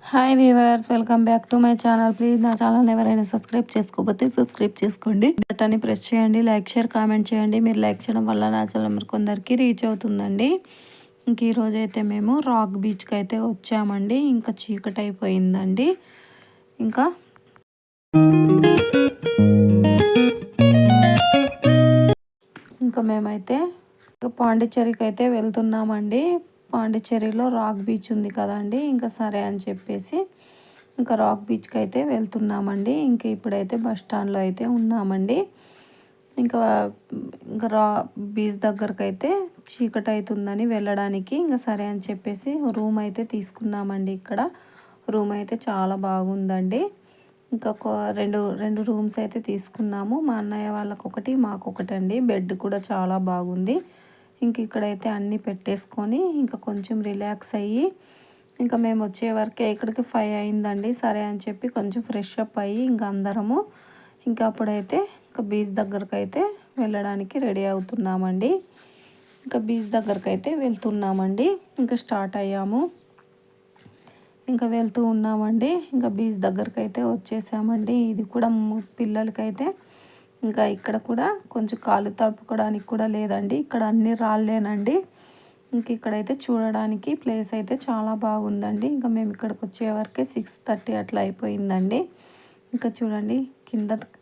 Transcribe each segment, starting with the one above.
Hi weavers, welcome back to my channel. Please నా channel ఎవరైనా subscribe చేసుకోకపోతే subscribe చేసుకోండి. బటన్ని ప్రెస్ చేయండి, లైక్ షేర్ కామెంట్ చేయండి. మీరు లైక్ చేయడం వల్ల నా ఛానల్ కొందరికి రీచ్ అవుతుందండి. ఇంక ఈరోజు అయితే మేము రాక్ బీచ్కి అయితే వచ్చామండి. ఇంకా చీకటి అయిపోయిందండి. ఇంకా మేమైతే పాండిచ్చేరికి అయితే వెళ్తున్నామండి. పాండిచ్చేరిలో రాక్ బీచ్ ఉంది కదండి. ఇంకా సరే అని చెప్పేసి ఇంకా రాక్ బీచ్కి అయితే వెళ్తున్నామండి. ఇంకా ఇప్పుడైతే బస్ స్టాండ్లో అయితే ఉన్నామండి. ఇంకా ఇంకా బీచ్ దగ్గరకు అయితే చీకటి అవుతుందని వెళ్ళడానికి ఇంకా సరే అని చెప్పేసి రూమ్ అయితే తీసుకున్నామండి. ఇక్కడ రూమ్ అయితే చాలా బాగుందండి. ఇంకా రెండు రూమ్స్ అయితే తీసుకున్నాము. మా అన్నయ్య వాళ్ళకు ఒకటి, మాకు ఒకటి అండి. బెడ్ కూడా చాలా బాగుంది. ఇంక ఇక్కడైతే అన్నీ పెట్టేసుకొని ఇంకా కొంచెం రిలాక్స్ అయ్యి ఇంకా మేము వచ్చే వరకే ఇక్కడికి 5 అయిందండి. సరే అని చెప్పి కొంచెం ఫ్రెష్ అప్ అయ్యి ఇంకా అందరము ఇంకా అప్పుడైతే ఇంకా బీచ్ దగ్గరకు అయితే వెళ్ళడానికి రెడీ అవుతున్నామండి. ఇంకా బీచ్ దగ్గరకు అయితే వెళ్తున్నామండి. ఇంకా స్టార్ట్ అయ్యాము. ఇంకా వెళ్తూ ఉన్నామండి. ఇంకా బీచ్ దగ్గరకు అయితే వచ్చేసామండి. ఇది కూడా పిల్లలకైతే ఇంకా ఇక్కడ కూడా కొంచెం కాలు తడుపుకోవడానికి కూడా లేదండి. ఇక్కడ అన్ని రాళ్ళేనండి. ఇంక ఇక్కడైతే చూడడానికి ప్లేస్ అయితే చాలా బాగుందండి. ఇంకా మేము ఇక్కడికి వచ్చే వరకే 6:30 అట్లా అయిపోయిందండి. ఇంకా చూడండి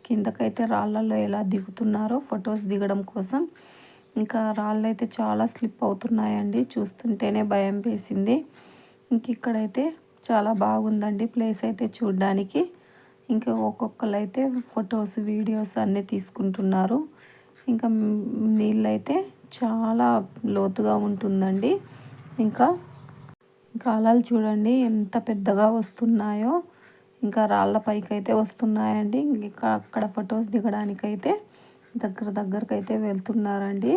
కిందకైతే రాళ్ళల్లో ఎలా దిగుతున్నారో ఫొటోస్ దిగడం కోసం. ఇంకా రాళ్ళు అయితే చాలా స్లిప్ అవుతున్నాయండి. చూస్తుంటేనే భయం వేసింది. ఇంక ఇక్కడైతే చాలా బాగుందండి ప్లేస్ అయితే చూడడానికి. ఇంకా ఒక్కొక్కరు అయితే ఫొటోస్ వీడియోస్ అన్నీ తీసుకుంటున్నారు. ఇంకా నీళ్ళైతే చాలా లోతుగా ఉంటుందండి. ఇంకా అలలు చూడండి ఎంత పెద్దగా వస్తున్నాయో. ఇంకా రాళ్ళ పైకి అయితే వస్తున్నాయండి. ఇంకా అక్కడ ఫొటోస్ దిగడానికైతే దగ్గరకైతే వెళ్తున్నారండి.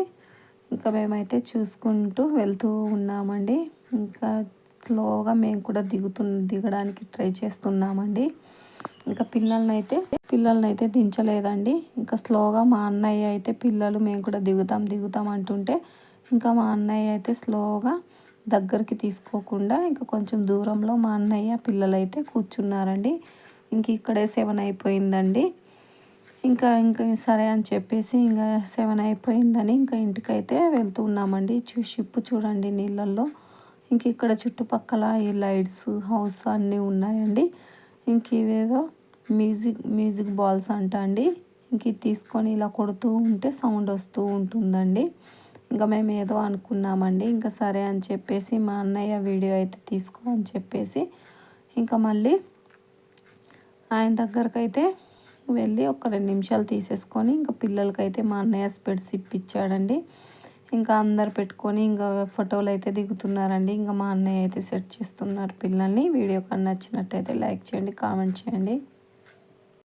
ఇంకా మేమైతే చూసుకుంటూ వెళ్తూ ఉన్నామండి. ఇంకా స్లోగా మేము కూడా దిగడానికి ట్రై చేస్తున్నామండి. ఇంకా పిల్లల్ని అయితే దించలేదండి. ఇంకా స్లోగా మా అన్నయ్య అయితే పిల్లలు మేము కూడా దిగుతాం అంటుంటే ఇంకా మా అన్నయ్య అయితే స్లోగా దగ్గరికి తీసుకోకుండా ఇంకా కొంచెం దూరంలో మా అన్నయ్య పిల్లలైతే కూర్చున్నారండి. ఇంక ఇక్కడే 7 అయిపోయిందండి. ఇంకా సరే అని చెప్పేసి ఇంకా 7 అయిపోయిందని ఇంకా ఇంటికైతే వెళ్తూ ఉన్నామండి. షిప్ చూడండి నీళ్ళల్లో. ఇంక ఇక్కడ చుట్టుపక్కల ఈ లైట్స్ హౌస్ అన్నీ ఉన్నాయండి. ఇంక ఇవేదో మ్యూజిక్ బాల్స్ అండి. ఇంక ఇది తీసుకొని ఇలా కొడుతూ ఉంటే సౌండ్ వస్తూ ఉంటుందండి. ఇంకా మేము ఏదో అనుకున్నామండి. ఇంకా సరే అని చెప్పేసి మా అన్నయ్య వీడియో అయితే తీసుకో అని చెప్పేసి ఇంకా మళ్ళీ ఆయన దగ్గరకైతే వెళ్ళి ఒక 2 నిమిషాలు తీసేసుకొని ఇంకా పిల్లలకైతే మా అన్నయ్య స్పెట్స్ ఇప్పించాడండి. ఇంకా అందరు పెట్టుకొని ఇంకా ఫోటోలు అయితే దిగుతున్నారండి. ఇంకా మా అన్నయ్య అయితే సెట్ చేస్తున్నారు పిల్లల్ని. వీడియో కానీ నచ్చినట్టయితే లైక్ చేయండి, కామెంట్ చేయండి.